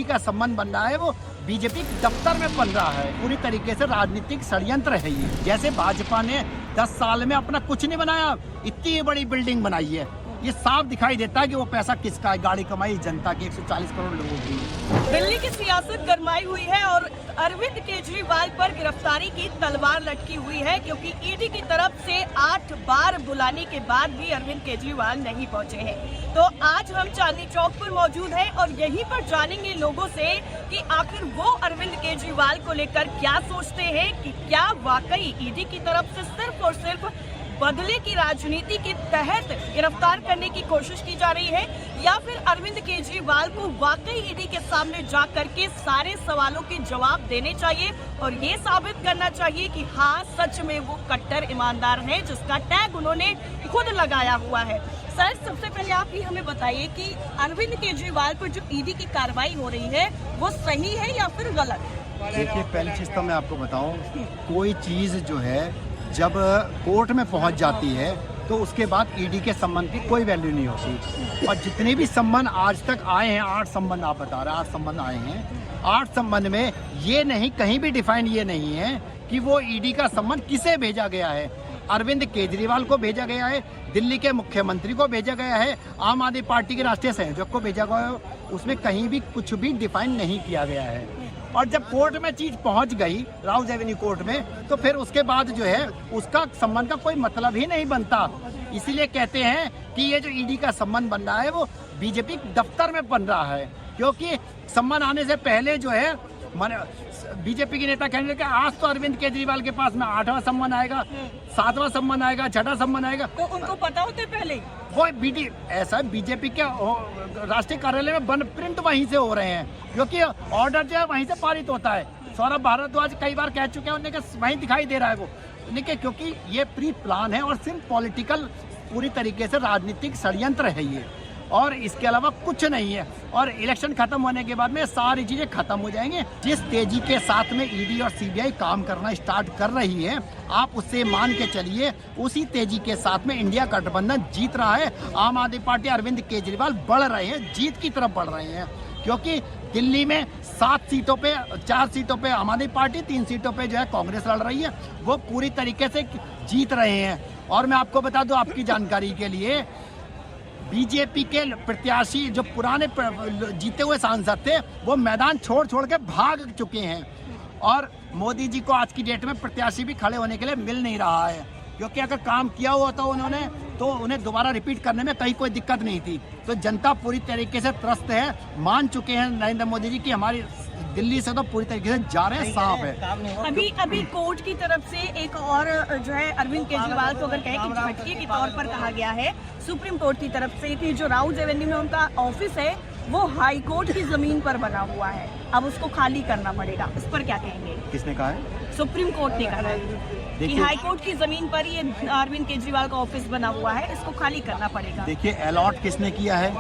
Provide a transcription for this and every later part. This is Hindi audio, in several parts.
का संबंध बन रहा है वो बीजेपी दफ्तर में बन रहा है। पूरी तरीके से राजनीतिक षड्यंत्र है ये। जैसे भाजपा ने 10 साल में अपना कुछ नहीं बनाया, इतनी बड़ी बिल्डिंग बनाई है। ये साफ दिखाई देता है कि वो पैसा किसका है। गाड़ी कमाई जनता की 140 करोड़ लोगों की। दिल्ली की सियासत गरमाई हुई है और अरविंद केजरीवाल पर गिरफ्तारी की तलवार लटकी हुई है, क्योंकि ईडी की तरफ से 8 बार बुलाने के बाद भी अरविंद केजरीवाल नहीं पहुंचे हैं। तो आज हम चांदनी चौक पर मौजूद हैं और यहीं पर जानेंगे लोगों से कि आखिर वो अरविंद केजरीवाल को लेकर क्या सोचते हैं, कि क्या वाकई ईडी की तरफ से सिर्फ और सिर्फ बदले की राजनीति के तहत गिरफ्तार करने की कोशिश की जा रही है, या फिर अरविंद केजरीवाल को वाकई ईडी के सामने जा करके सारे सवालों के जवाब देने चाहिए और ये साबित करना चाहिए कि हाँ सच में वो कट्टर ईमानदार हैं, जिसका टैग उन्होंने खुद लगाया हुआ है। सर, सबसे पहले आप ये हमें बताइए कि अरविंद केजरीवाल पर जो ईडी की कार्रवाई हो रही है वो सही है या फिर गलत? देखिए, पहली चीज तो मैं आपको बताऊं, कोई चीज जो है जब कोर्ट में पहुंच जाती है तो उसके बाद ईडी के संबंध की कोई वैल्यू नहीं होती। और जितने भी संबंध आज तक आए हैं, 8 संबंध आप बता रहे हैं, 8 संबंध आए हैं, 8 संबंध में ये नहीं, कहीं भी डिफाइन ये नहीं है कि वो ईडी का संबंध किसे भेजा गया है। अरविंद केजरीवाल को भेजा गया है, दिल्ली के मुख्यमंत्री को भेजा गया है, आम आदमी पार्टी के राष्ट्रीय संयोजक को भेजा गया है। उसमें कहीं भी कुछ भी डिफाइन नहीं किया गया है। और जब कोर्ट में चीज पहुंच गई, राउज एवेन्यू कोर्ट में, तो फिर उसके बाद जो है उसका संबंध का कोई मतलब ही नहीं बनता। इसीलिए कहते हैं कि ये जो ईडी का संबंध बन रहा है वो बीजेपी दफ्तर में बन रहा है, क्योंकि संबंध आने से पहले जो है बीजेपी के नेता कहने लगे आज तो अरविंद केजरीवाल के पास में 8वां संबंध आएगा, 7वां संबंध आएगा, 6वां संबंध आएगा। तो उनको पता होते पहले वो ऐसा बीजेपी के राष्ट्रीय कार्यालय में बन प्रिंट वहीं से हो रहे हैं, क्योंकि ऑर्डर जो है वहीं से पारित होता है। सौरभ भारद्वाज कई बार कह चुके हैं, उन्होंने वहीं दिखाई दे रहा है वो, लेकिन क्योंकि ये प्री प्लान है और सिर्फ पॉलिटिकल पूरी तरीके से राजनीतिक षड्यंत्र है ये, और इसके अलावा कुछ नहीं है। और इलेक्शन खत्म होने के बाद में सारी चीजें खत्म हो जाएंगी। जिस तेजी के साथ में ईडी और सीबीआई काम करना स्टार्ट कर रही है, आप उससे मान के चलिए उसी तेजी के साथ में इंडिया गठबंधन जीत रहा है। आम आदमी पार्टी अरविंद केजरीवाल बढ़ रहे हैं, जीत की तरफ बढ़ रहे हैं, क्योंकि दिल्ली में 7 सीटों पे, 4 सीटों पे आम आदमी पार्टी, 3 सीटों पे जो है कांग्रेस लड़ रही है, वो पूरी तरीके से जीत रहे हैं। और मैं आपको बता दूं, आपकी जानकारी के लिए, बीजेपी के प्रत्याशी जो पुराने जीते हुए सांसद थे वो मैदान छोड़ के भाग चुके हैं, और मोदी जी को आज की डेट में प्रत्याशी भी खड़े होने के लिए मिल नहीं रहा है, क्योंकि अगर काम किया हुआ था उन्होंने तो उन्हें दोबारा रिपीट करने में कहीं कोई दिक्कत नहीं थी। तो जनता पूरी तरीके से त्रस्त है, मान चुके हैं नरेंद्र मोदी जी की हमारी दिल्ली से तो पूरी तरीके से जा रहे हैं, साफ है। अभी कोर्ट की तरफ से एक और जो है अरविंद केजरीवाल को अगर कहें कि झटके के तौर पर कहा गया है सुप्रीम कोर्ट की तरफ से कि जो राउज एवेन्यू में उनका ऑफिस है वो हाई कोर्ट की जमीन पर बना हुआ है, अब उसको खाली करना पड़ेगा। इस पर क्या कहेंगे? किसने कहा है? सुप्रीम कोर्ट ने कहा है कि हाई कोर्ट की जमीन पर ये अरविंद केजरीवाल का ऑफिस बना हुआ है, इसको खाली करना पड़ेगा। देखिए, अलॉट किसने किया है?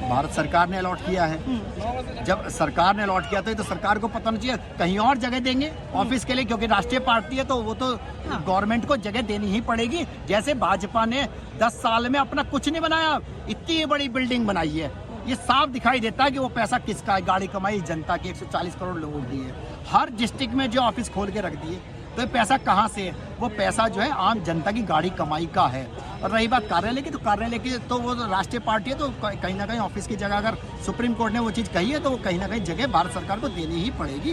भारत सरकार ने अलॉट किया है। जब सरकार ने अलॉट किया तो सरकार को पता नहीं चाहिए कहीं और जगह देंगे ऑफिस के लिए, क्योंकि राष्ट्रीय पार्टी है तो वो तो गवर्नमेंट को जगह देनी ही पड़ेगी। जैसे भाजपा ने 10 साल में अपना कुछ नहीं बनाया, इतनी बड़ी बिल्डिंग बनाई है। ये साफ दिखाई देता है कि वो पैसा किसका है। गाड़ी कमाई जनता की 140 करोड़ लोगों की है। हर डिस्ट्रिक्ट में जो ऑफिस खोल के रख दिए, तो ये पैसा कहाँ से है? वो पैसा जो है आम जनता की गाड़ी कमाई का है। और रही बात कार्यालय की, तो कार्यालय की तो वो राष्ट्रीय पार्टी है, तो कहीं ना कहीं ऑफिस की जगह अगर सुप्रीम कोर्ट ने वो चीज़ कही है तो वो कहीं ना कहीं जगह भारत सरकार को देनी ही पड़ेगी।